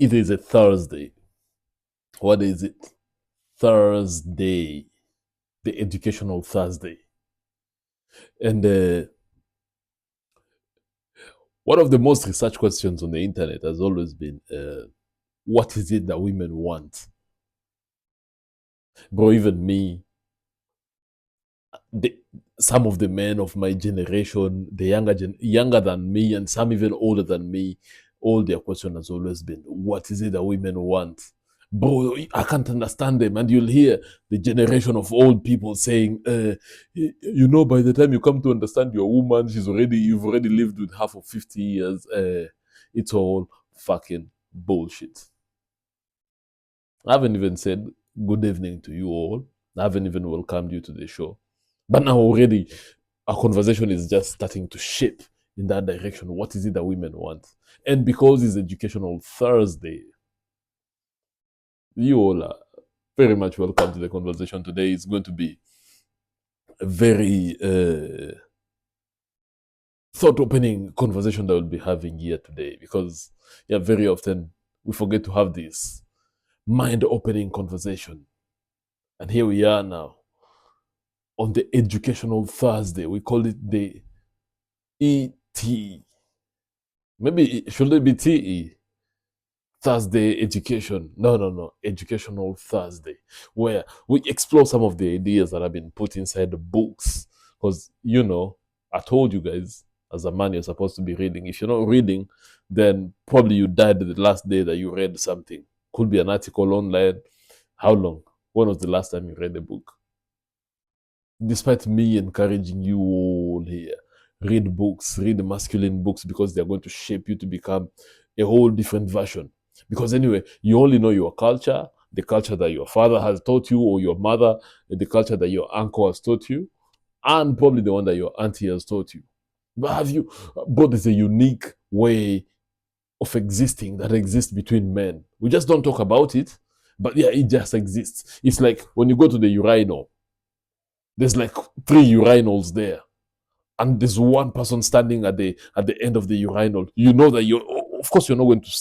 It is a Thursday. What is it? Thursday. The educational Thursday. And one of the most researched questions on the internet has always been, what is it that women want? Bro, even me, the, some of the men of my generation, the younger than me, and some even older than me, all their question has always been, what is it that women want? Bro, I can't understand them. And you'll hear the generation of old people saying, by the time you come to understand your woman, you've already lived with half of 50 years. It's all fucking bullshit. I haven't even said good evening to you all. I haven't even welcomed you to the show. But now already, our conversation is just starting to shape in that direction. What is it that women want? And because it's Educational Thursday, you all are very much welcome to the conversation today. It's going to be a very thought-opening conversation that we'll be having here today, because very often we forget to have this mind-opening conversation. And here we are now on the Educational Thursday. We call it the ET. Maybe should it be TE? Thursday education. No. Educational Thursday, where we explore some of the ideas that have been put inside the books. Because, I told you guys, as a man, you're supposed to be reading. If you're not reading, then probably you died the last day that you read something. Could be an article online. How long? When was the last time you read a book? Despite me encouraging you all here, read books, read masculine books, because they're going to shape you to become a whole different version. Because anyway, you only know your culture, the culture that your father has taught you, or your mother, the culture that your uncle has taught you, and probably the one that your auntie has taught you. But there's a unique way of existing that exists between men. We just don't talk about it, but it just exists. It's like when you go to the urinal, there's like 3 urinals there, and there's one person standing at the end of the urinal. You know that of course you're not going to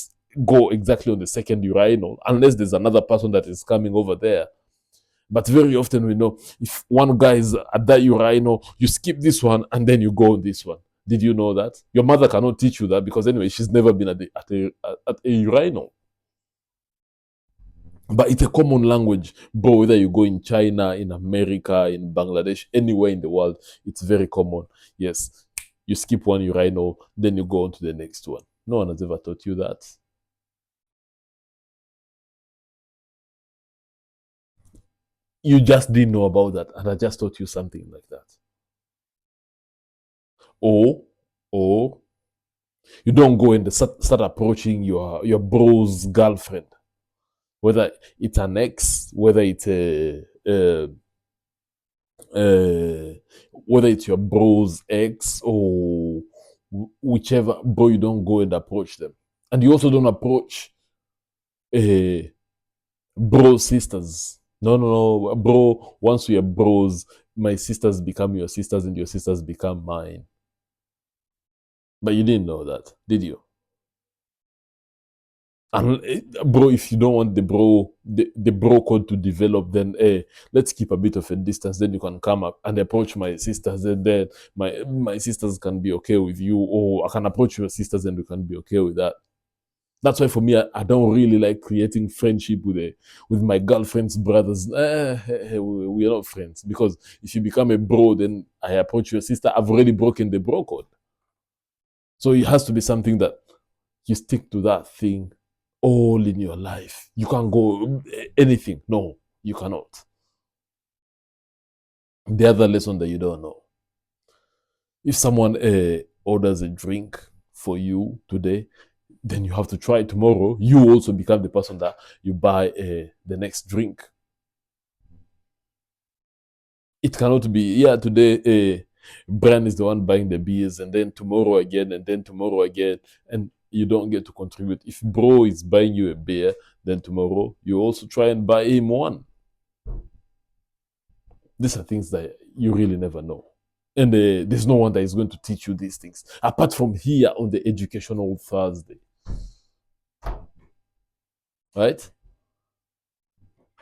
go exactly on the second urinal unless there's another person that is coming over there. But very often we know, if one guy is at that urinal, you skip this one and then you go on this one. Did you know that? Your mother cannot teach you that, because anyway, she's never been at a urinal. But it's a common language, bro. Whether you go in China, in America, in Bangladesh, anywhere in the world, it's very common. Yes, you skip one urinal, then you go on to the next one. No one has ever taught you that. You just didn't know about that, and I just taught you something like that. Or you don't go and start approaching your bro's girlfriend, whether it's an ex, whether it's whether it's your bro's ex, or whichever, bro. You don't go and approach them, and you also don't approach bro sisters. No, bro. Once we are bros, my sisters become your sisters, and your sisters become mine. But you didn't know that, did you? And bro, if you don't want the bro code to develop, then let's keep a bit of a distance. Then you can come up and approach my sisters, and then my sisters can be okay with you, or I can approach your sisters and we can be okay with that. That's why for me, I don't really like creating friendship with my girlfriend's brothers. We are not friends, because if you become a bro, then I approach your sister, I've already broken the bro code. So it has to be something that you stick to that thing all in your life. You can't go anything. No, you cannot. The other lesson that you don't know: if someone orders a drink for you today, then you have to try tomorrow. You also become the person that you buy the next drink. It cannot be, today Brian is the one buying the beers, and then tomorrow again, and then tomorrow again, and you don't get to contribute. If bro is buying you a beer, then tomorrow you also try and buy him one. These are things that you really never know. And there's no one that is going to teach you these things apart from here on the Educational Thursday. right?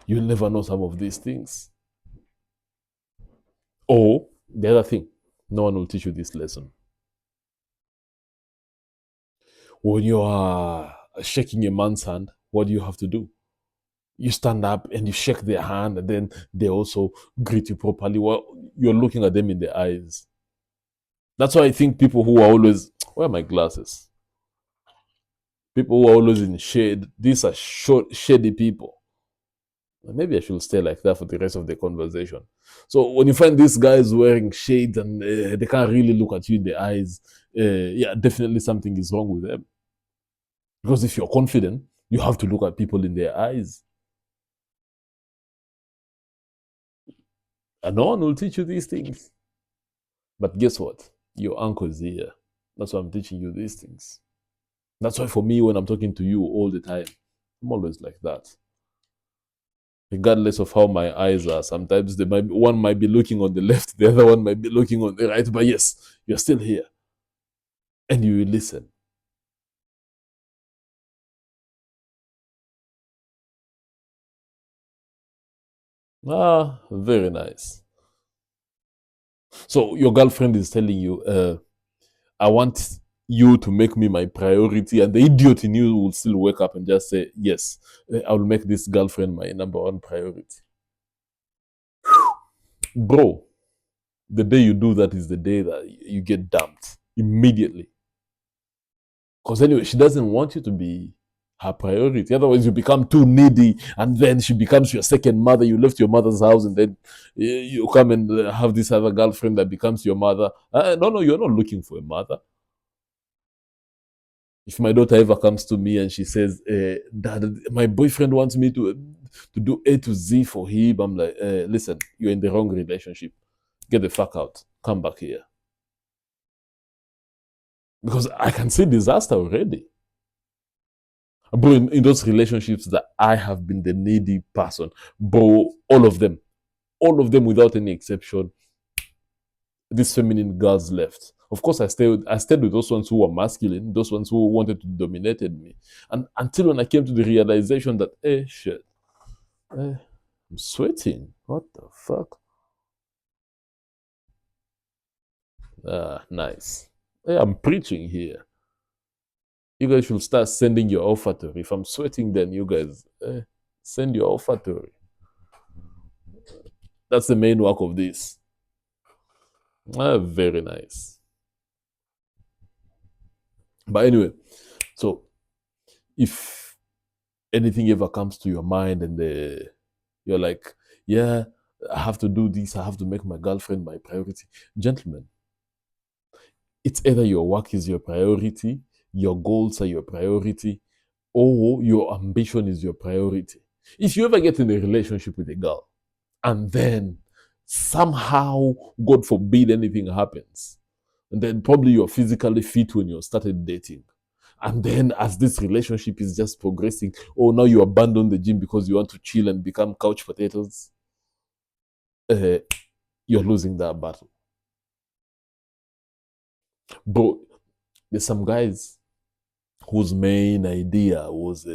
You'll never know some of these things. Or the other thing, no one will teach you this lesson. When you are shaking a man's hand, what do you have to do? You stand up and you shake their hand, and then they also greet you properly. Well, you're looking at them in the eyes. That's why I think people who are always, where are my glasses? People who are always in shade, these are shady people. Maybe I should stay like that for the rest of the conversation. So when you find these guys wearing shades and they can't really look at you in the eyes, yeah, definitely something is wrong with them. Because if you're confident, you have to look at people in their eyes. And no one will teach you these things. But guess what? Your uncle is here. That's why I'm teaching you these things. That's why for me, when I'm talking to you all the time, I'm always like that. Regardless of how my eyes are, sometimes one might be looking on the left, the other one might be looking on the right, but yes, you're still here. And you will listen. Ah, very nice. So your girlfriend is telling you, I want you to make me my priority, and the idiot in you will still wake up and just say, yes, I will make this girlfriend my number one priority. Bro, the day you do that is the day that you get dumped immediately. Because anyway, she doesn't want you to be her priority. Otherwise, you become too needy, and then she becomes your second mother. You left your mother's house, and then you come and have this other girlfriend that becomes your mother. No, you're not looking for a mother. If my daughter ever comes to me and she says, "Dad, my boyfriend wants me to do A to Z for him," I'm like, "Listen, you're in the wrong relationship. Get the fuck out. Come back here." Because I can see disaster already. Bro, in those relationships that I have been the needy person, bro, all of them without any exception, these feminine girls left. Of course, I stayed with those ones who were masculine, those ones who wanted to dominated me. And until when I came to the realization that, shit, I'm sweating. What the fuck? Ah, nice. I'm preaching here. You guys should start sending your olfactory. If I'm sweating, then you guys send your olfactory. That's the main work of this. Very nice. But anyway, so if anything ever comes to your mind and you're like, yeah, I have to do this, I have to make my girlfriend my priority. Gentlemen, it's either your work is your priority, your goals are your priority, or your ambition is your priority. If you ever get in a relationship with a girl and then somehow, God forbid, anything happens, and then probably you're physically fit when you started dating. And then as this relationship is just progressing, oh, now you abandon the gym because you want to chill and become couch potatoes, uh, you're losing that battle. Bro, there's some guys whose main idea was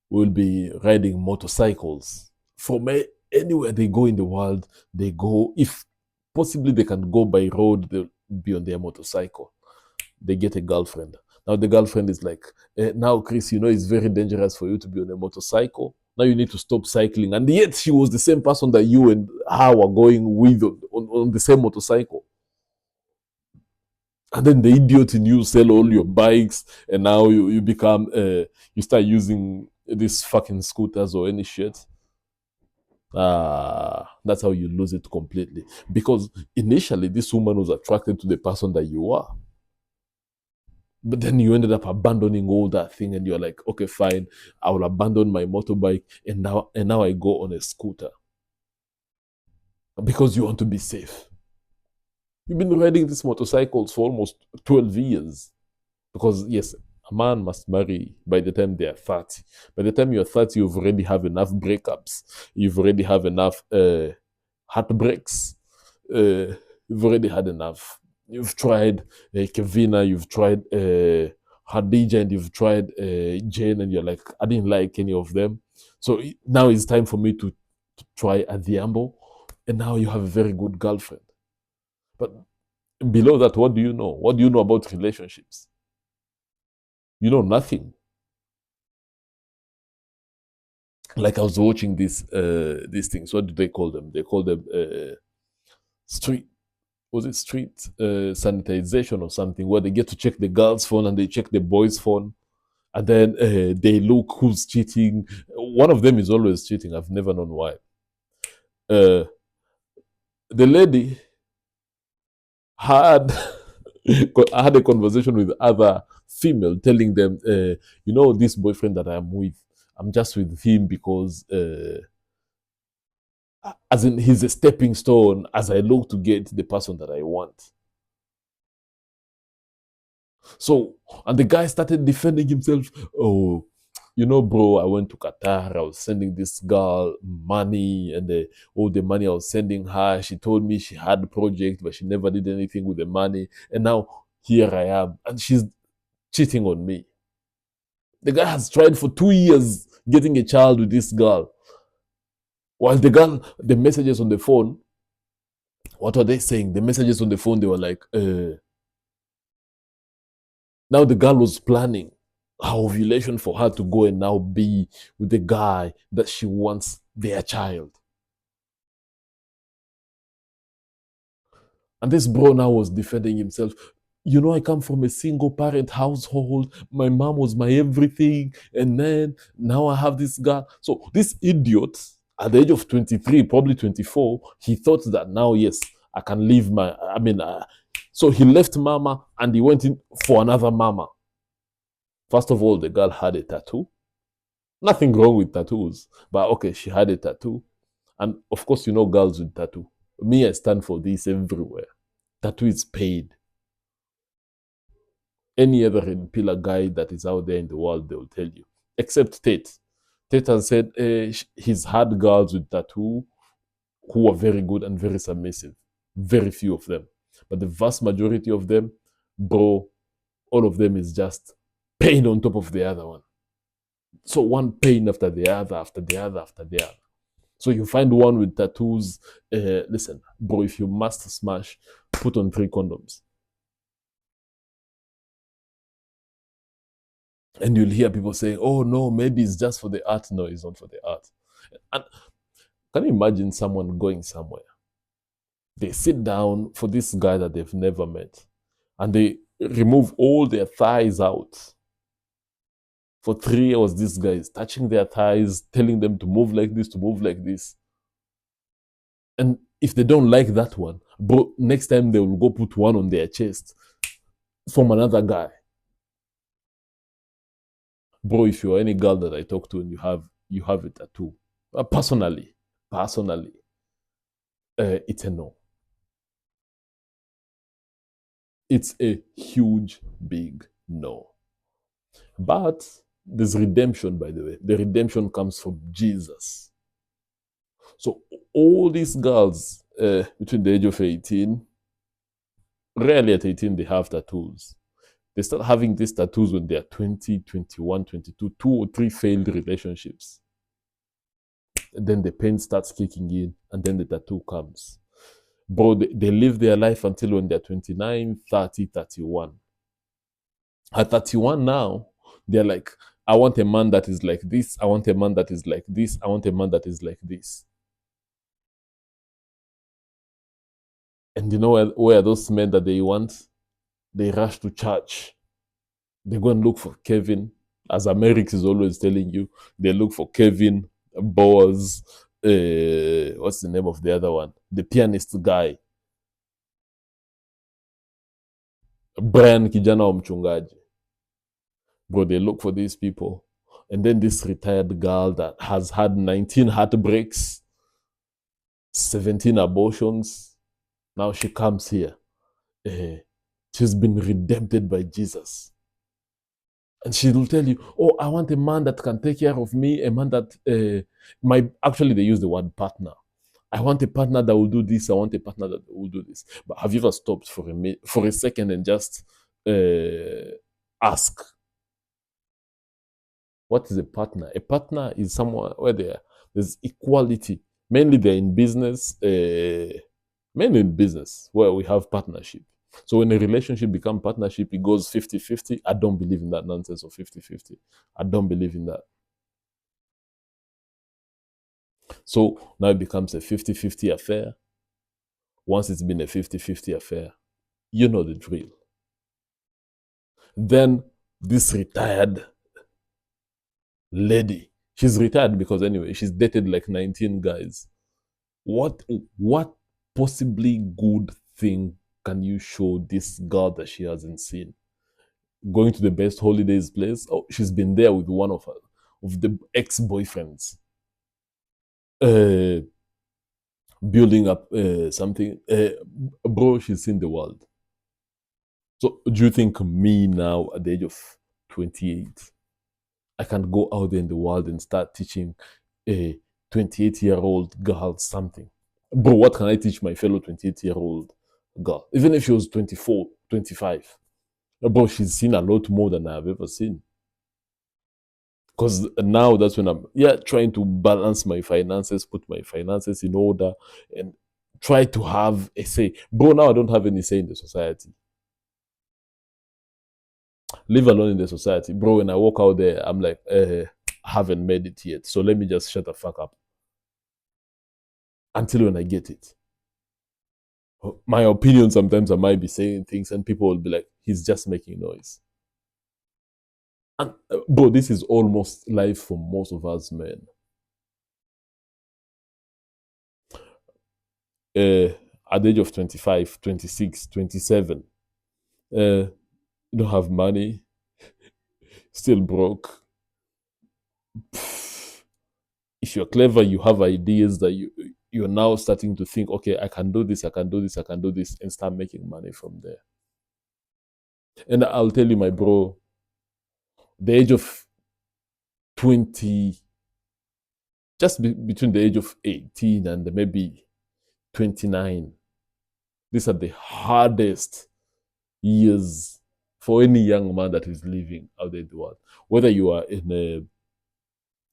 will be riding motorcycles. From anywhere they go in the world, they go, if possibly they can go by road, they'll be on their motorcycle. They get a girlfriend. Now the girlfriend is like, now Chris, you know it's very dangerous for you to be on a motorcycle. Now you need to stop cycling. And yet she was the same person that you and her were going with on the same motorcycle. And then the idiot in you sell all your bikes, and now you become you start using these fucking scooters or any shit. That's how you lose it completely. Because initially this woman was attracted to the person that you are. But then you ended up abandoning all that thing, and you're like, okay, fine, I will abandon my motorbike, and now I go on a scooter because you want to be safe. You've been riding these motorcycles for almost 12 years. Because yes, a man must marry by the time they are 30. By the time you're 30, you've already have enough breakups. You've already have enough heartbreaks. You've already had enough. You've tried Kevina, you've tried Hadija and you've tried Jane and you're like, I didn't like any of them. So now it's time for me to try Adhiambo. And now you have a very good girlfriend. But below that, what do you know? What do you know about relationships? You know nothing. Like I was watching these things. What do they call them? They call them street. Was it street sanitization or something? Where they get to check the girl's phone and they check the boy's phone, and then they look who's cheating. One of them is always cheating. I've never known why. Uh, the lady had I had a conversation with other female, telling them, you know, this boyfriend that I'm with, I'm just with him because, as in, he's a stepping stone as I look to get the person that I want. So, and the guy started defending himself. Oh, you know, bro, I went to Qatar. I was sending this girl money, and all the money I was sending her, she told me she had a project, but she never did anything with the money. And now here I am, and she's cheating on me. The guy has tried for 2 years getting a child with this girl. While the girl, the messages on the phone, what are they saying? The messages on the phone, they were like, now the girl was planning her ovulation for her to go and now be with the guy that she wants their child. And this bro now was defending himself. You know, I come from a single parent household. My mom was my everything. And then now I have this guy. So this idiot, at the age of 23, probably 24, he thought that now, yes, I can leave my, so he left mama and he went in for another mama. First of all, the girl had a tattoo. Nothing wrong with tattoos, but okay, she had a tattoo. And of course, you know, girls with tattoo. Me, I stand for this everywhere. Tattoo is paid. Any other red pillar guy that is out there in the world, they will tell you. Except Tate. Tate has said he's had girls with tattoo who are very good and very submissive. Very few of them. But the vast majority of them, bro, all of them is just pain on top of the other one. So one pain after the other, after the other, after the other. So you find one with tattoos. Listen, bro, if you must smash, put on 3 condoms. And you'll hear people saying, oh no, maybe it's just for the art. No, it's not for the art. And can you imagine someone going somewhere? They sit down for this guy that they've never met, and they remove all their thighs out. For 3 hours, this guy is touching their thighs, telling them to move like this, to move like this. And if they don't like that one, bro, next time they will go put one on their chest from another guy. Bro, if you're any girl that I talk to and you have a tattoo, personally, it's a no. It's a huge, big no. But there's redemption, by the way. The redemption comes from Jesus. So all these girls between the age of 18, rarely at 18 they have tattoos. They start having these tattoos when they're 20, 21, 22, 2 or 3 failed relationships. And then the pain starts kicking in, and then the tattoo comes. Bro, they live their life until when they're 29, 30, 31. At 31 now, they're like, I want a man that is like this. I want a man that is like this. I want a man that is like this. And you know where those men that they want? They rush to church. They go and look for Kevin. As Amerix is always telling you, they look for Kevin, Boaz, what's the name of the other one? The pianist guy. Brian kijana wa mchungaji. Bro, they look for these people. And then this retired girl that has had 19 heartbreaks, 17 abortions. Now she comes here. She's been redempted by Jesus. And she will tell you, oh, I want a man that can take care of me, a man that, actually they use the word partner. I want a partner that will do this. I want a partner that will do this. But have you ever stopped for a second and just ask, What is a partner? A partner is someone where there's equality. Mainly they're in business, mainly in business where we have partnership. So when a relationship become partnership, it goes 50-50. I don't believe in that nonsense of 50-50. I don't believe in that. So now it becomes a 50-50 affair. Once it's been a 50-50 affair, you know the drill. Then this retired lady, she's retired because anyway, she's dated like 19 guys. What possibly good thing can you show this girl that she hasn't seen? Going to the best holidays place? Oh, she's been there with one of the ex-boyfriends. Uh, building up something. Bro, she's seen the world. So do you think me now at the age of 28, I can go out there in the world and start teaching a 28-year-old girl something? Bro, what can I teach my fellow 28-year-old girl? Even if she was 24, 25. Bro, she's seen a lot more than I've ever seen. Because now that's when I'm trying to balance my finances, put my finances in order, and try to have a say. Bro, now I don't have any say in the society. Live alone in the society. Bro, when I walk out there, I'm like, I haven't made it yet. So let me just shut the fuck up until when I get it. My opinion, sometimes I might be saying things and people will be like, he's just making noise. And bro, this is almost life for most of us men. At the age of 25, 26, 27, you don't have money, still broke. If you're clever, you have ideas that you're now starting to think, okay, I can do this, I can do this, I can do this, and start making money from there. And I'll tell you, my bro, the age of 20, just between the age of 18 and maybe 29, these are the hardest years for any young man that is living out there in the world. Whether you are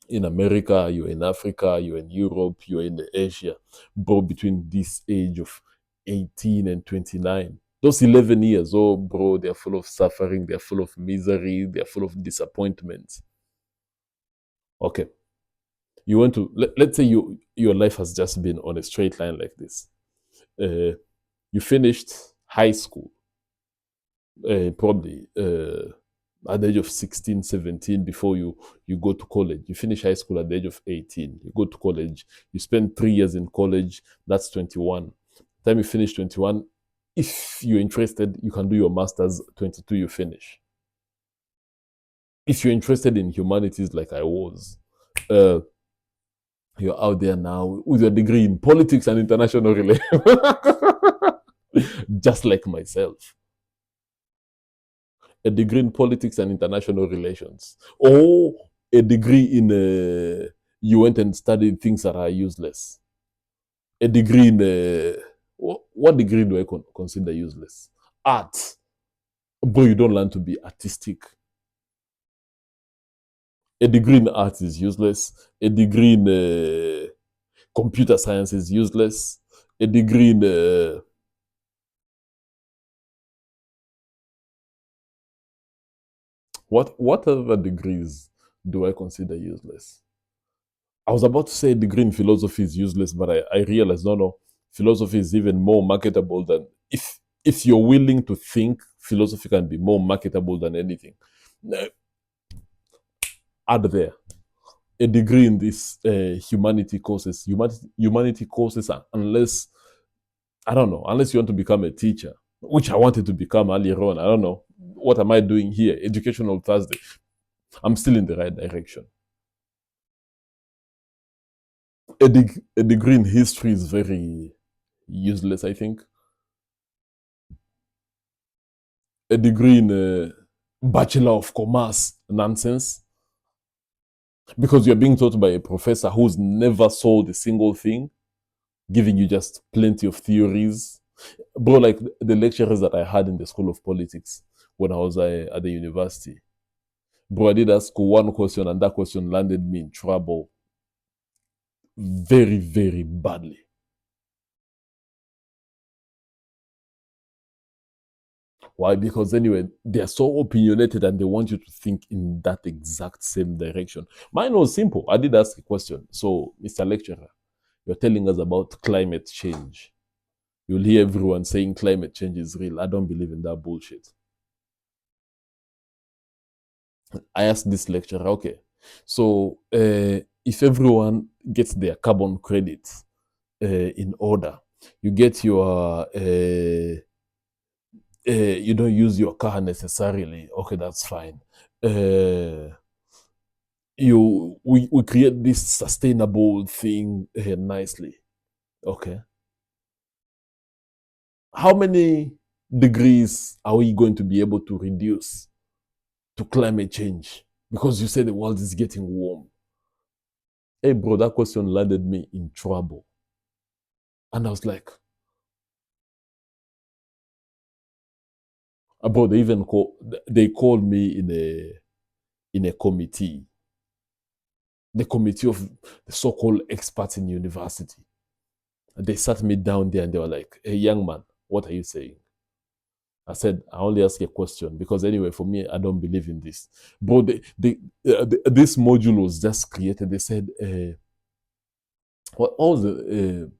in America, you're in Africa, you're in Europe, you're in Asia, bro, between this age of 18 and 29, those 11 years, oh, bro, they're full of suffering, they're full of misery, they're full of disappointments. Okay. You want to, let's say your life has just been on a straight line like this. You finished high school, probably at the age of 16, 17, before you go to college. You finish high school at the age of 18. You go to college. You spend 3 years in college. That's 21. Time you finish 21, if you're interested, you can do your master's. 22, you finish. If you're interested in humanities like I was, you're out there now with your degree in politics and international relations, just like myself. A degree in politics and international relations, or a degree in you went and studied things that are useless. A degree in what degree do I consider useless? Art, bro. You don't learn to be artistic. A degree in art is useless. A degree in computer science is useless. A degree in what other degrees do I consider useless? I was about to say a degree in philosophy is useless, but I realized no, philosophy is even more marketable than if you're willing to think, philosophy can be more marketable than anything. Add there a degree in this humanity courses. Humanity courses, unless I don't know, unless you want to become a teacher, which I wanted to become earlier on. I don't know. What am I doing here? Educational Thursday. I'm still in the right direction. A degree in history is very useless, I think. A degree in Bachelor of Commerce nonsense, because you're being taught by a professor who's never sold a single thing, giving you just plenty of theories. Bro, like the lecturers that I had in the School of Politics when I was at the university, Bro, I did ask one question and that question landed me in trouble very, very badly. Why? Because anyway, they're so opinionated and they want you to think in that exact same direction. Mine was simple. I did ask a question. So, Mr. Lecturer, you're telling us about climate change. You'll hear everyone saying climate change is real. I don't believe in that bullshit. I asked this lecturer, okay, so if everyone gets their carbon credits in order, you get your you don't use your car necessarily. Okay, that's fine. We create this sustainable thing nicely. Okay. How many degrees are we going to be able to reduce to climate change? Because you say the world is getting warm. Hey, bro, that question landed me in trouble. And I was like, bro, they called me in a committee, the committee of the so-called experts in university. And they sat me down there and they were like, hey, young man, what are you saying? I said, I only ask a question because anyway, for me, I don't believe in this. Bro, this module was just created. They said, what was the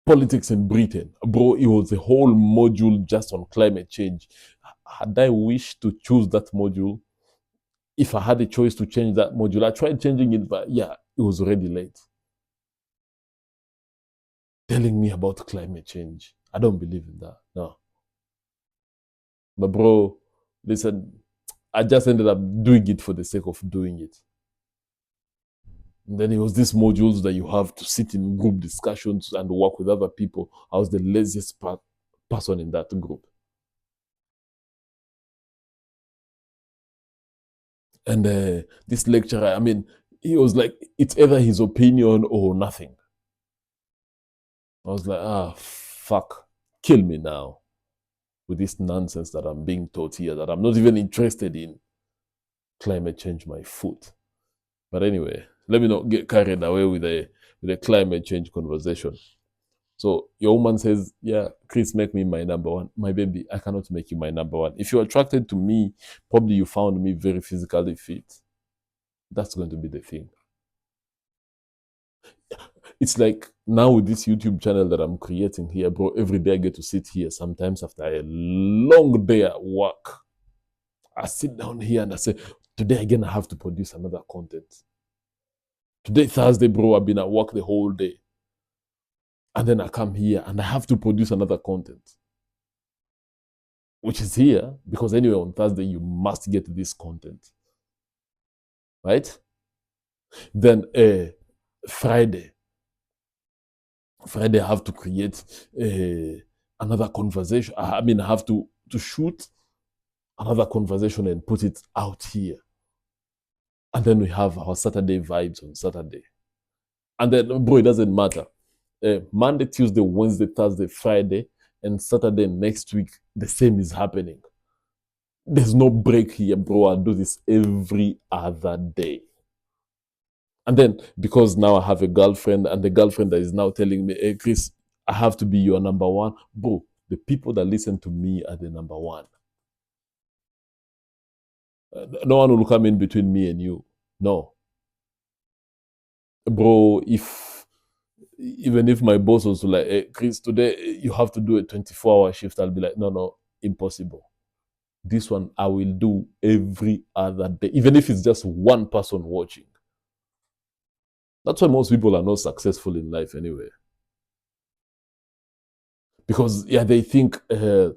politics in Britain? Bro, it was a whole module just on climate change. Had I wished to choose that module, if I had a choice to change that module, I tried changing it, but yeah, it was already late. Telling me about climate change. I don't believe in that. No. But bro, listen, I just ended up doing it for the sake of doing it. And then it was these modules that you have to sit in group discussions and work with other people. I was the laziest person in that group. And this lecturer, I mean, he was like, it's either his opinion or nothing. I was like, fuck, kill me now with this nonsense that I'm being taught here that I'm not even interested in. Climate change my foot. But anyway, let me not get carried away with the climate change conversation. So your woman says, yeah, Chris, make me my number one. My baby, I cannot make you my number one. If you're attracted to me, probably you found me very physically fit. That's going to be the thing. It's like now with this YouTube channel that I'm creating here, bro, every day I get to sit here. Sometimes after a long day at work, I sit down here and I say, today again, I have to produce another content. Today, Thursday, bro, I've been at work the whole day. And then I come here and I have to produce another content, which is here because anyway, on Thursday, you must get this content. Right? Then Friday, I have to create another conversation. I mean, I have to shoot another conversation and put it out here. And then we have our Saturday vibes on Saturday. And then, bro, it doesn't matter. Monday, Tuesday, Wednesday, Thursday, Friday, and Saturday next week, the same is happening. There's no break here, bro. I do this every other day. And then, because now I have a girlfriend, and the girlfriend that is now telling me, hey, Chris, I have to be your number one. Bro, the people that listen to me are the number one. No one will come in between me and you. No. Bro, even if my boss was like, hey, Chris, today you have to do a 24-hour shift, I'll be like, no, impossible. This one I will do every other day, even if it's just one person watching. That's why most people are not successful in life anyway. Because, yeah, they think I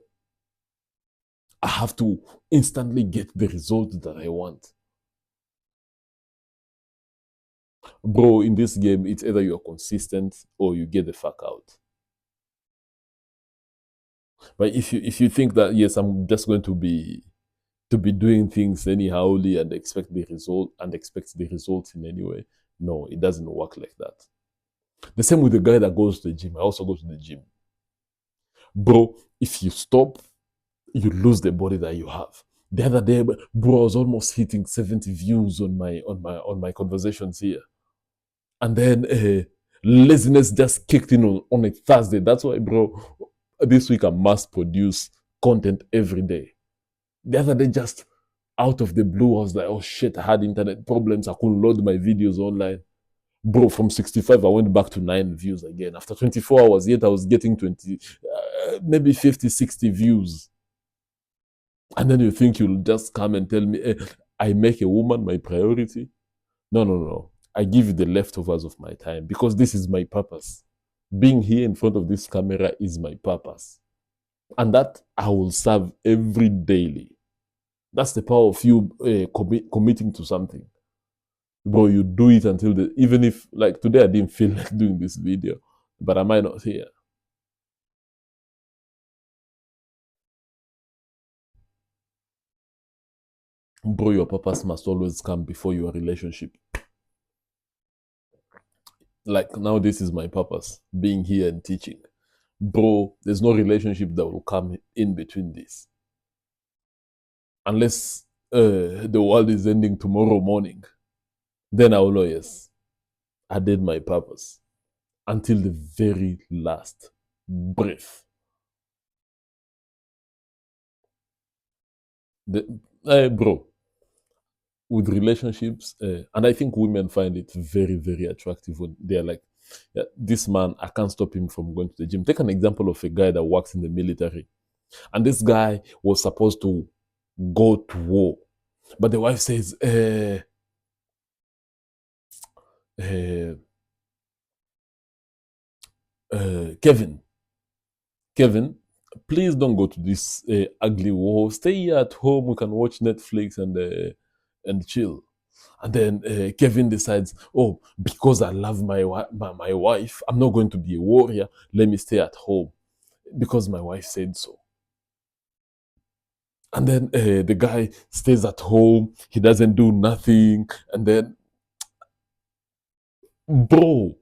have to instantly get the result that I want. Bro, in this game, it's either you're consistent or you get the fuck out. But if you think that, yes, I'm just going to be doing things anyhowly and expect the results in any way, no, it doesn't work like that. The same with the guy that goes to the gym. I also go to the gym. Bro, if you stop, you lose the body that you have. The other day, bro, I was almost hitting 70 views on my conversations here. And then laziness just kicked in on a Thursday. That's why, bro, this week I must produce content every day. The other day, just out of the blue, I was like, oh shit, I had internet problems. I couldn't load my videos online. Bro, from 65, I went back to 9 views again. After 24 hours, yet I was getting 20, maybe 50, 60 views. And then you think you'll just come and tell me, I make a woman my priority? No, no, no. I give you the leftovers of my time because this is my purpose. Being here in front of this camera is my purpose. And that I will serve every daily. That's the power of you committing to something. Bro, you do it until even if, like today, I didn't feel like doing this video, but am I not here? Bro, your purpose must always come before your relationship. Like now, this is my purpose, being here and teaching. Bro, there's no relationship that will come in between this. Unless the world is ending tomorrow morning, then I will know, yes, I did my purpose until the very last breath. Bro, with relationships, and I think women find it very, very attractive when they're like, yeah, this man, I can't stop him from going to the gym. Take an example of a guy that works in the military, and this guy was supposed to go to war, but the wife says, uh, Kevin, please don't go to this ugly war. Stay here at home. We can watch Netflix and chill. And then Kevin decides, oh, because I love my wife, I'm not going to be a warrior. Let me stay at home because my wife said so. And then the guy stays at home. He doesn't do nothing. And then, bro,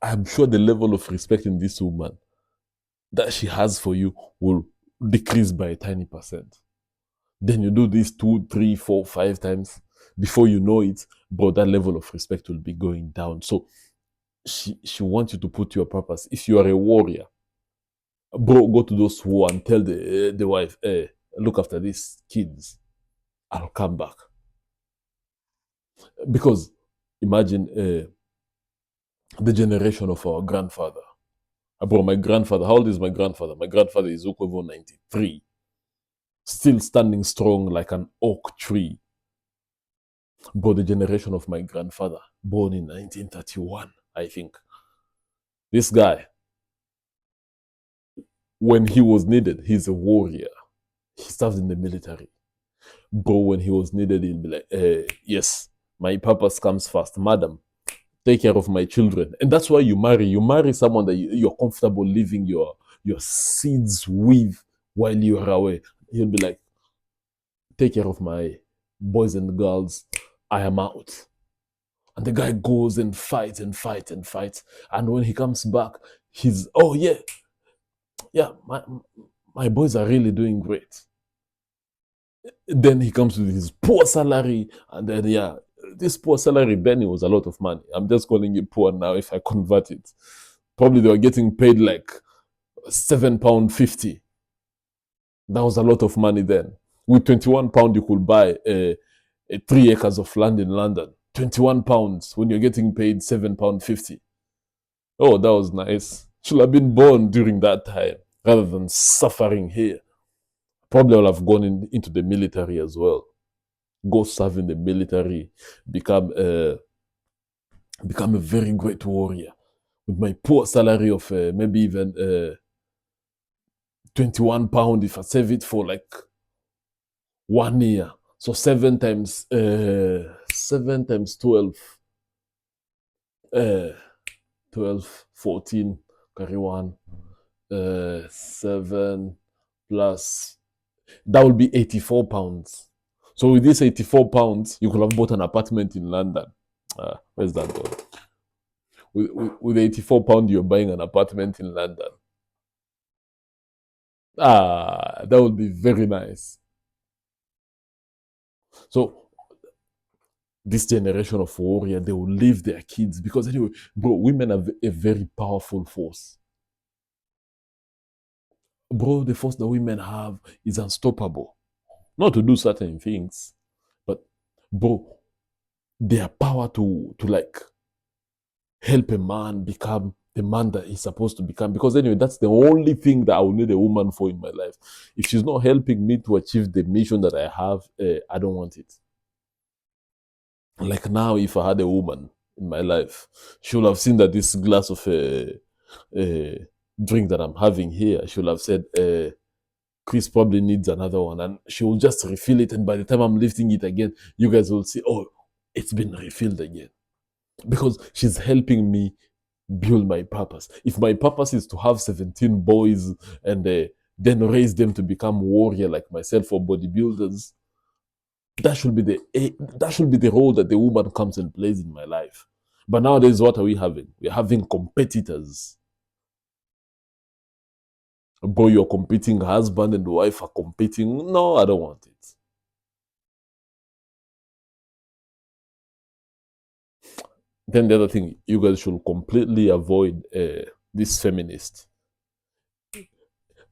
I'm sure the level of respect in this woman that she has for you will decrease by a tiny percent. Then you do this 2, 3, 4, 5 times. Before you know it, bro, that level of respect will be going down. So she wants you to put your purpose. If you are a warrior, bro, go to those war and tell the wife, hey, look after these kids. I'll come back. Because imagine the generation of our grandfather. Bro, my grandfather, how old is my grandfather? My grandfather is Ukuvo 93. Still standing strong like an oak tree. Bro, the generation of my grandfather, born in 1931, I think. This guy, when he was needed, he's a warrior. He served in the military. Bro, when he was needed, he'll be like, yes, my purpose comes first. Madam, take care of my children. And that's why you marry. You marry someone that you're comfortable leaving your seeds with while you're away. He'll be like, take care of my boys and girls. I am out. And the guy goes and fights and fights and fights. And when he comes back, he's, oh yeah, my boys are really doing great. Then he comes with his poor salary, and then this poor salary then it was a lot of money. I'm just calling it poor now if I convert it. Probably they were getting paid like £7.50. That was a lot of money then. With £21, you could buy 3 acres of land in London. £21 when you're getting paid £7.50. Oh, that was nice. Should have been born during that time rather than suffering here. Probably I'll have gone into the military as well. Go serve in the military, become a very great warrior with my poor salary of maybe even £21. If I save it for like 1 year, so 7 times 12, 12, 14, carry one, 7 plus, that will be £84. So with this £84, you could have bought an apartment in London. Where's that going? With £84, you're buying an apartment in London. That would be very nice. So this generation of warrior, they will leave their kids because anyway, bro, women are a very powerful force. Bro, the force that women have is unstoppable. Not to do certain things, but bro, their power to like help a man become the man that he's supposed to become. Because anyway, that's the only thing that I will need a woman for in my life. If she's not helping me to achieve the mission that I have, I don't want it. Like now, if I had a woman in my life, she would have seen that this glass of drink that I'm having here, she would have said, Chris probably needs another one. And she will just refill it. And by the time I'm lifting it again, you guys will see, oh, it's been refilled again. Because she's helping me build my purpose. If my purpose is to have 17 boys and then raise them to become warrior like myself or bodybuilders, that should be the role that the woman comes and plays in my life. But nowadays, what are we having? We're having competitors. Boy, your competing husband and wife are competing. No, I don't want it. Then the other thing, you guys should completely avoid this feminist.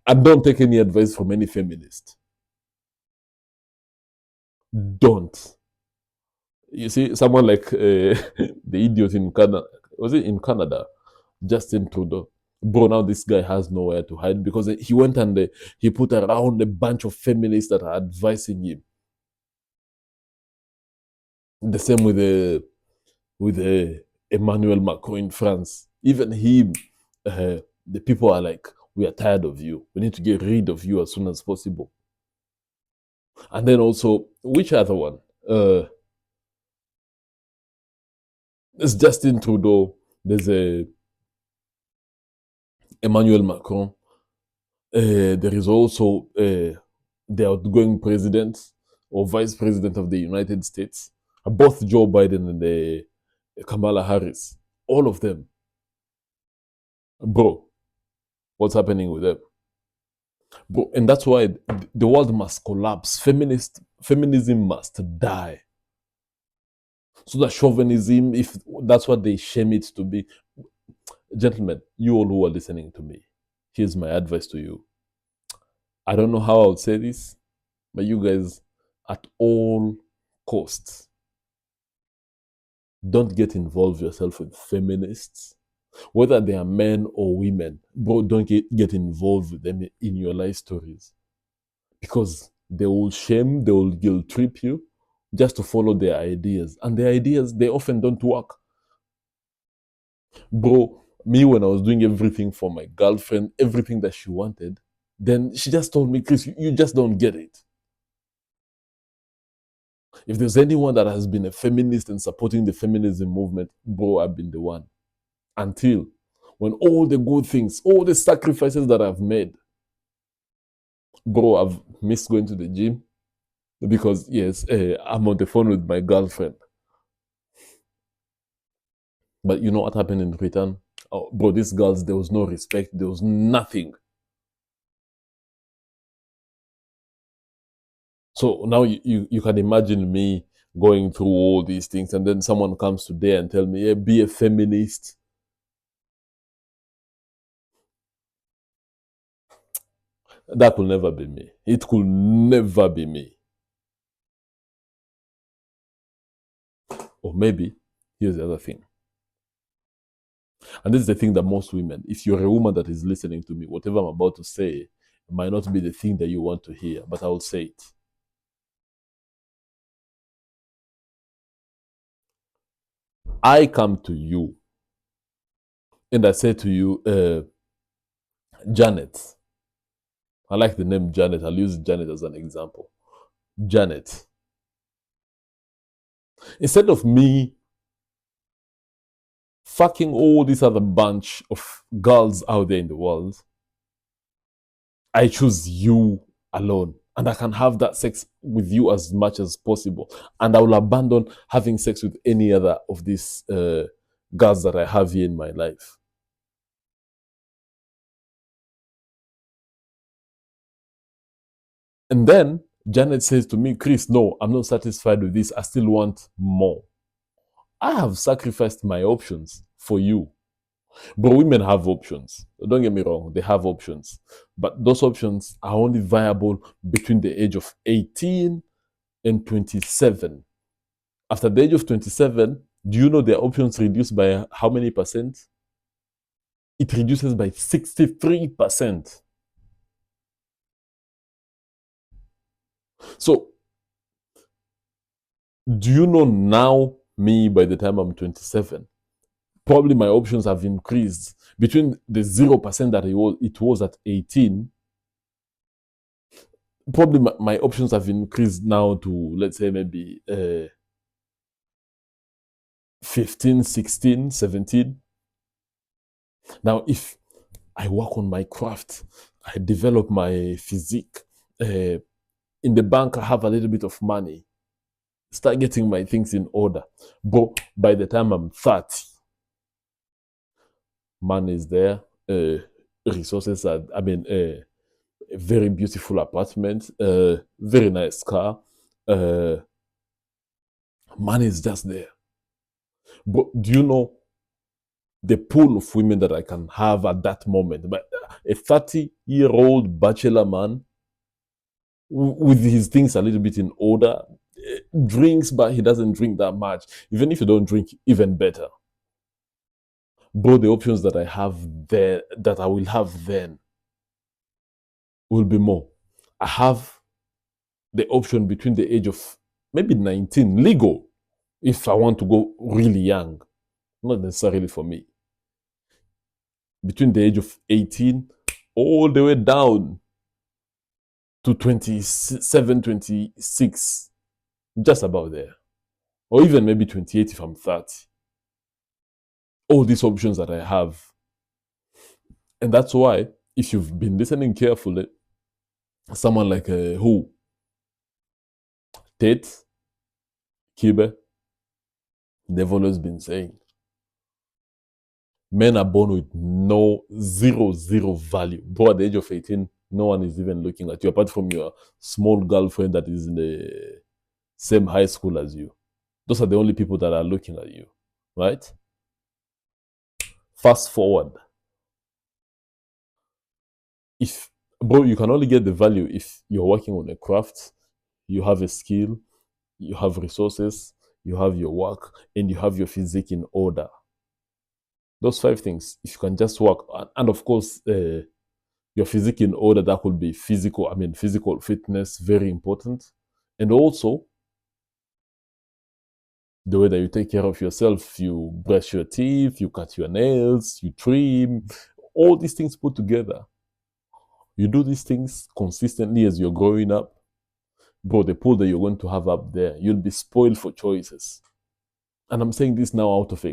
And don't take any advice from any feminist. Don't. You see, someone like the idiot in Canada, was it in Canada? Justin Trudeau. Bro, now this guy has nowhere to hide because he went and he put around a bunch of feminists that are advising him. The same with Emmanuel Macron in France. Even him, the people are like, we are tired of you. We need to get rid of you as soon as possible. And then also, which other one? There's Justin Trudeau. There's Emmanuel Macron. There is also the outgoing president or vice president of the United States, both Joe Biden and Kamala Harris. All of them. Bro, what's happening with them? Bro, and that's why the world must collapse. Feminism must die. So that chauvinism, if that's what they shame it to be. Gentlemen, you all who are listening to me, here's my advice to you. I don't know how I would say this, but you guys, at all costs, don't get involved yourself with feminists, whether they are men or women. Bro, don't get involved with them in your life stories, because they will shame, they will guilt trip you just to follow their ideas, and their ideas, they often don't work. Bro, me, when I was doing everything for my girlfriend, everything that she wanted, then she just told me, Chris, you just don't get it. If there's anyone that has been a feminist and supporting the feminism movement, bro, I've been the one. Until when all the good things, all the sacrifices that I've made, bro, I've missed going to the gym because, yes, I'm on the phone with my girlfriend. But you know what happened in return? Oh, bro, these girls, there was no respect, there was nothing. So now you can imagine me going through all these things, and then someone comes today and tell me, yeah, be a feminist. That will never be me. It could never be me. Or maybe, here's the other thing. And this is the thing that most women, if you're a woman that is listening to me, whatever I'm about to say might not be the thing that you want to hear, but I will say it. I come to you and I say to you, Janet, I like the name Janet. I'll use Janet as an example. Janet, instead of me fucking all this other bunch of girls out there in the world, I choose you alone. And I can have that sex with you as much as possible. And I will abandon having sex with any other of these girls that I have here in my life. And then, Janet says to me, Chris, no, I'm not satisfied with this. I still want more. I have sacrificed my options for you. But women have options. Don't get me wrong, they have options. But those options are only viable between the age of 18 and 27. After the age of 27, do you know their options reduce by how many percent? It reduces by 63%. So, do you know now, me, by the time I'm 27, probably my options have increased between the 0% that it was at 18. Probably my options have increased now to, let's say, maybe 15, 16, 17. Now, if I work on my craft, I develop my physique, in the bank, I have a little bit of money, start getting my things in order. But by the time I'm 30, money is there, resources are, a very beautiful apartment, very nice car, money is just there. But do you know the pool of women that I can have at that moment? But a 30-year-old bachelor man with his things a little bit in order, drinks, but he doesn't drink that much. Even if you don't drink, even better. But the options that I have there, that I will have then, will be more. I have the option between the age of maybe 19, legal, if I want to go really young, not necessarily for me. Between the age of 18 all the way down to 27, 26, just about there. Or even maybe 28 if I'm 30. All these options that I have. And that's why, if you've been listening carefully, someone like who? Tate, Kibe, they've always been saying, men are born with zero value. Bro, at the age of 18, no one is even looking at you, apart from your small girlfriend that is in the same high school as you. Those are the only people that are looking at you, right? Fast forward. Bro, you can only get the value if you're working on a craft, you have a skill, you have resources, you have your work, and you have your physique in order. Those 5 things, if you can just work, and of course, your physique in order, that could be physical fitness, very important. And also, the way that you take care of yourself, you brush your teeth, you cut your nails, you trim, all these things put together. You do these things consistently as you're growing up, bro, the pool that you're going to have up there, you'll be spoiled for choices. And I'm saying this now out of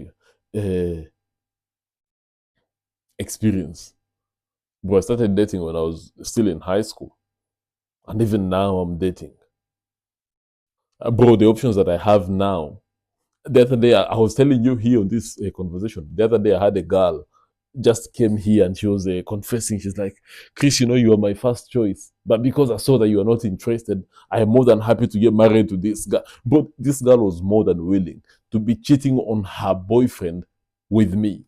experience. Bro, I started dating when I was still in high school. And even now I'm dating. Bro, the options that I have now. The other day, I was telling you here on this conversation, the other day I had a girl just came here and she was confessing. She's like, Chris, you are my first choice. But because I saw that you are not interested, I am more than happy to get married to this guy. But this girl was more than willing to be cheating on her boyfriend with me.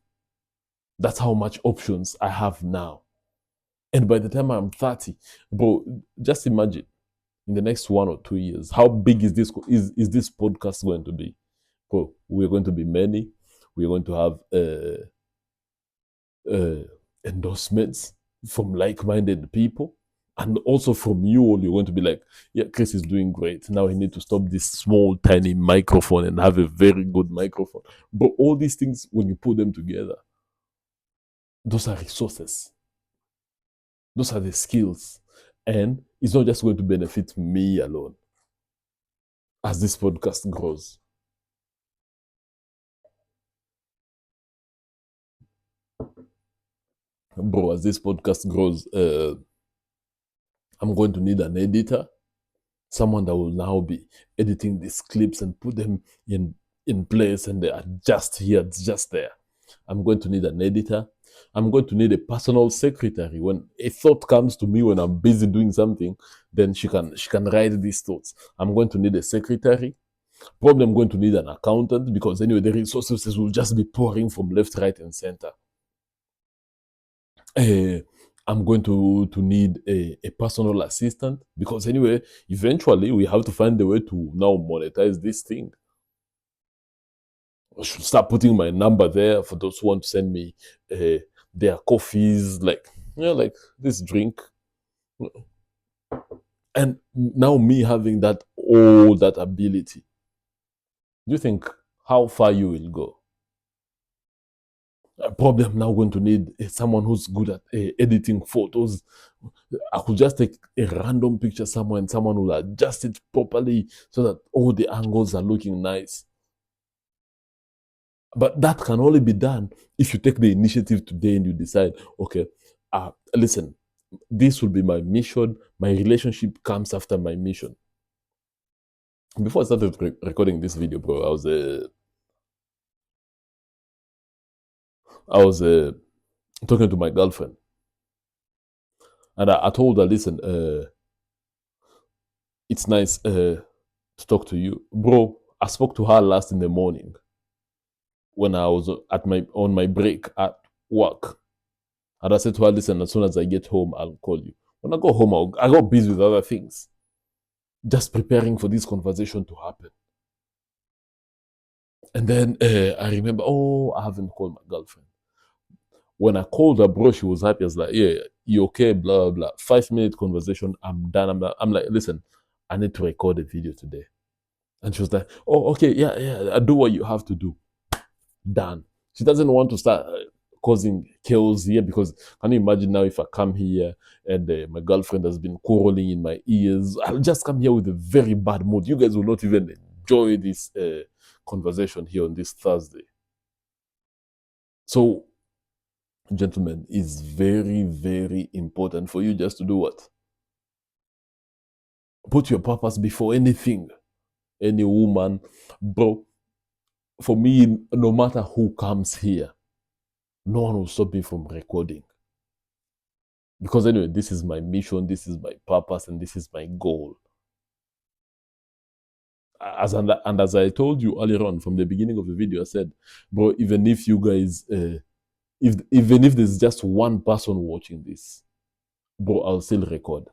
That's how much options I have now. And by the time I'm 30, bro, just imagine in the next 1 or 2 years, how big is this podcast going to be? Bro, we're going to be many. We're going to have endorsements from like-minded people, and also from you all. You're going to be like, yeah, Chris is doing great. Now he need to stop this small tiny microphone and have a very good microphone. But all these things, when you put them together, those are resources, those are the skills, and it's not just going to benefit me alone as this podcast grows. Bro, as this podcast grows, I'm going to need an editor, someone that will now be editing these clips and put them in place, and they are just here, it's just there. I'm going to need an editor. I'm going to need a personal secretary. When a thought comes to me when I'm busy doing something, then she can write these thoughts. I'm going to need a secretary. Probably I'm going to need an accountant, because anyway the resources will just be pouring from left, right, and center. Uh, I'm going to need a personal assistant, because anyway, eventually we have to find a way to now monetize this thing. I should start putting my number there for those who want to send me uh, their coffees, like, like this drink. And now me having that ability, do you think how far you will go? Probably I'm now going to need someone who's good at editing photos. I could just take a random picture somewhere and someone will adjust it properly so that all the angles are looking nice. But that can only be done if you take the initiative today and you decide, okay, listen, this will be my mission. My relationship comes after my mission. Before I started recording this video, bro, I was talking to my girlfriend, and I told her, listen, it's nice to talk to you, bro. I spoke to her last in the morning when I was on my break at work, and I said to her, listen, as soon as I get home, I'll call you. When I go home, I got busy with other things, just preparing for this conversation to happen. And then I remember, oh, I haven't called my girlfriend. When I called her, bro, she was happy. I was like, yeah, you okay? Blah, blah. 5 minute conversation. I'm done. I'm like, listen, I need to record a video today. And she was like, oh, okay, yeah, I do what you have to do. Done. She doesn't want to start causing chaos here, because can you imagine now if I come here and my girlfriend has been quarreling in my ears? I'll just come here with a very bad mood. You guys will not even enjoy this conversation here on this Thursday. So, gentlemen, it's very, very important for you just to do what? Put your purpose before anything. Any woman, bro. For me, no matter who comes here, no one will stop me from recording. Because anyway, this is my mission, this is my purpose, and this is my goal. And as I told you earlier on from the beginning of the video, I said, bro, even if you guys, even if there's just one person watching this, bro, I'll still record.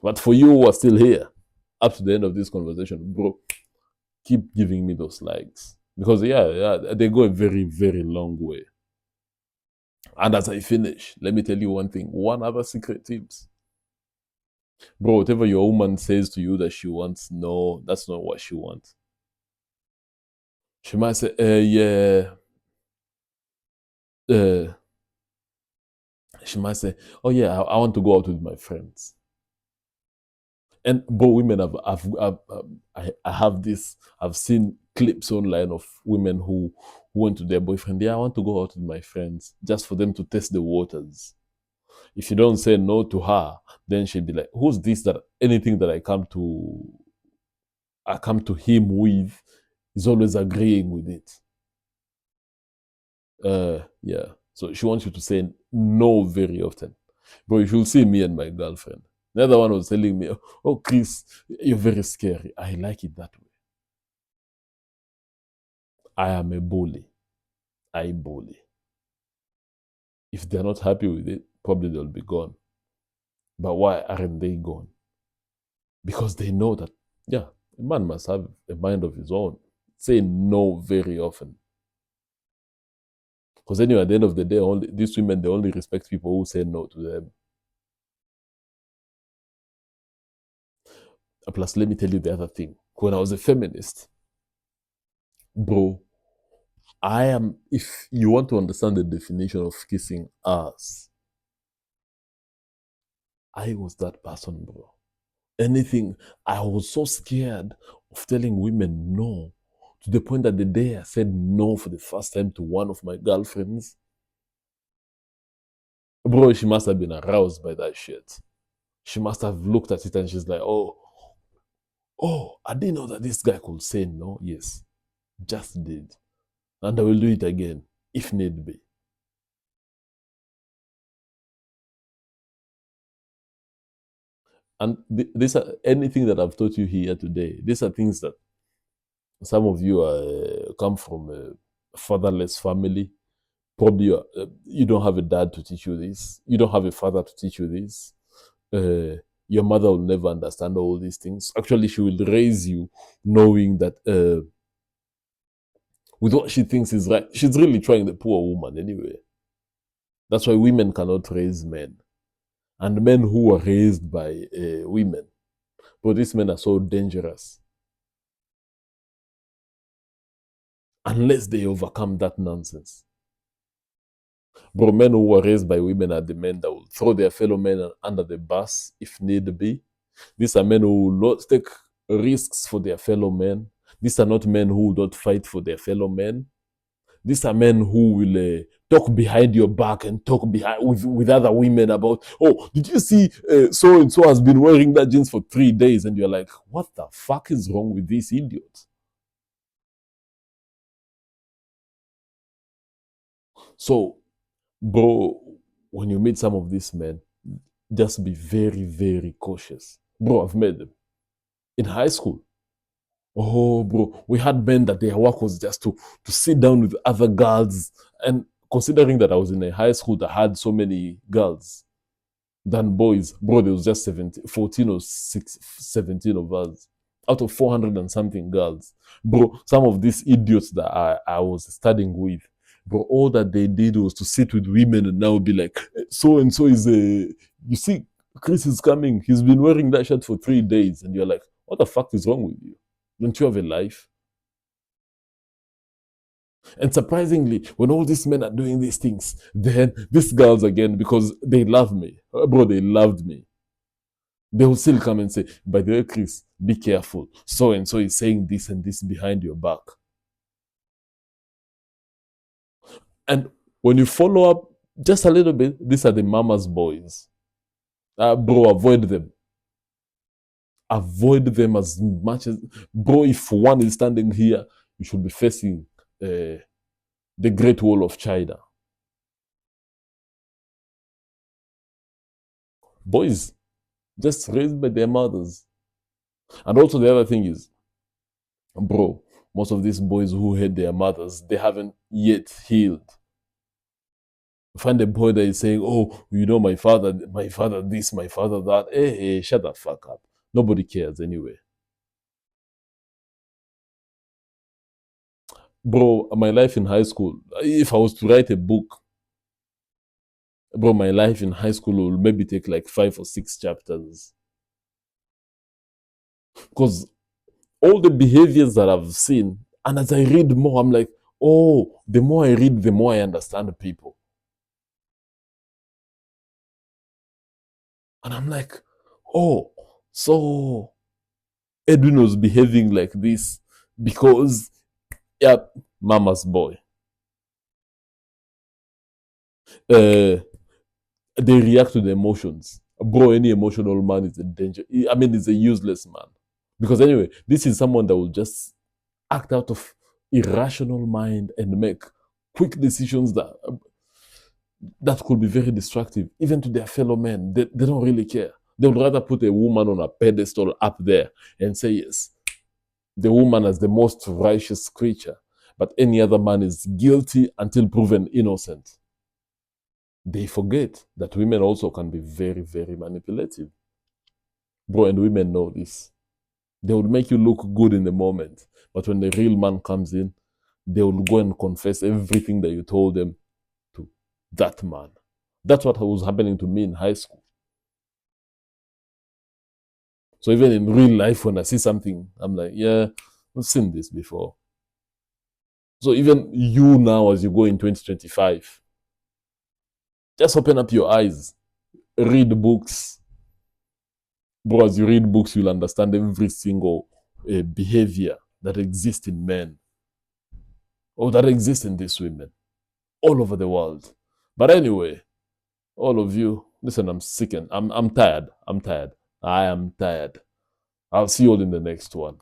But for you who are still here, up to the end of this conversation, bro, keep giving me those likes. Because yeah, they go a very, very long way. And as I finish, let me tell you one thing, one other secret tips. Bro, whatever your woman says to you that she wants, no, that's not what she wants. She might say, yeah, she might say, oh yeah, I want to go out with my friends. And bro, women I have this, I've seen clips online of women who went to their boyfriend, yeah, I want to go out with my friends, just for them to test the waters. If you don't say no to her, then she'll be like, who's this that anything that I come to him with is always agreeing with it. Yeah. So she wants you to say no very often. Bro, you should see me and my girlfriend. The other one was telling me, oh, Chris, you're very scary. I like it that way. I am a bully. I bully. If they're not happy with it, probably they'll be gone. But why aren't they gone? Because they know that, yeah, a man must have a mind of his own. Say no very often. Because anyway, at the end of the day, these women, they only respect people who say no to them. Plus, let me tell you the other thing. When I was a feminist, bro, if you want to understand the definition of kissing ass, I was that person, bro. Anything, I was so scared of telling women no, to the point that the day I said no for the first time to one of my girlfriends, bro, she must have been aroused by that shit. She must have looked at it and she's like, oh, I didn't know that this guy could say no. Yes, just did. and I will do it again if need be. And these are anything that I've taught you here today. These are things that some of you come from a fatherless family. Probably you don't have a dad to teach you this. You don't have a father to teach you this. Your mother will never understand all these things. Actually, she will raise you knowing that with what she thinks is right, she's really trying the poor woman anyway. That's why women cannot raise men. And men who are raised by women, but these men are so dangerous unless they overcome that nonsense. Bro, men who are raised by women are the men that will throw their fellow men under the bus if need be. These are men who will not take risks for their fellow men. These are not men who will not fight for their fellow men. These are men who will talk behind your back and talk behind with other women about, oh, did you see so and so has been wearing that jeans for 3 days? And you're like, what the fuck is wrong with this idiot? So, bro, when you meet some of these men, just be very, very cautious. Bro, I've met them in high school. Oh, bro, we had men that their work was just to sit down with other girls. And considering that I was in a high school that had so many girls than boys, bro, there was just 17, 14 or 17 of us out of 400 and something girls. Bro, some of these idiots that I was studying with, bro, all that they did was to sit with women and now be like, so and so is a, you see, Chris is coming. He's been wearing that shirt for 3 days. And you're like, what the fuck is wrong with you? Don't you have a life? And surprisingly, when all these men are doing these things, then these girls again, because they love me, bro, they loved me. They will still come and say, by the way, Chris, be careful. So and so is saying this and this behind your back. And when you follow up just a little bit, these are the mama's boys. Bro, avoid them. Avoid them as much as, bro, if one is standing here, you should be facing the Great Wall of China. Boys, just raised by their mothers. And also the other thing is, bro, most of these boys who hate their mothers, they haven't yet healed. Find a boy that is saying, oh, you know, my father this, my father that. Hey, shut the fuck up. Nobody cares anyway. Bro, my life in high school, if I was to write a book, bro, my life in high school will maybe take like 5 or 6 chapters. Because all the behaviors that I've seen, and as I read more, I'm like, oh, the more I read, the more I understand people. And I'm like, oh, so Edwin was behaving like this because, yeah, mama's boy. They react to the emotions. Bro, any emotional man is a danger. I mean, he's a useless man. Because anyway, this is someone that will just act out of irrational mind and make quick decisions that could be very destructive, even to their fellow men. They don't really care. They would rather put a woman on a pedestal up there and say, yes, the woman as the most righteous creature, but any other man is guilty until proven innocent. They forget that women also can be very, very manipulative. Bro, and women know this. They will make you look good in the moment, but when the real man comes in, they will go and confess everything that you told them to that man. That's what was happening to me in high school. So even in real life, when I see something, I'm like, yeah, I've seen this before. So even you now, as you go in 2025, just open up your eyes, read books. Bro, as you read books, you'll understand every single behavior that exists in men or that exists in these women all over the world. But anyway, all of you, listen, I'm sick and I'm tired. I'm tired. I am tired. I'll see you all in the next one.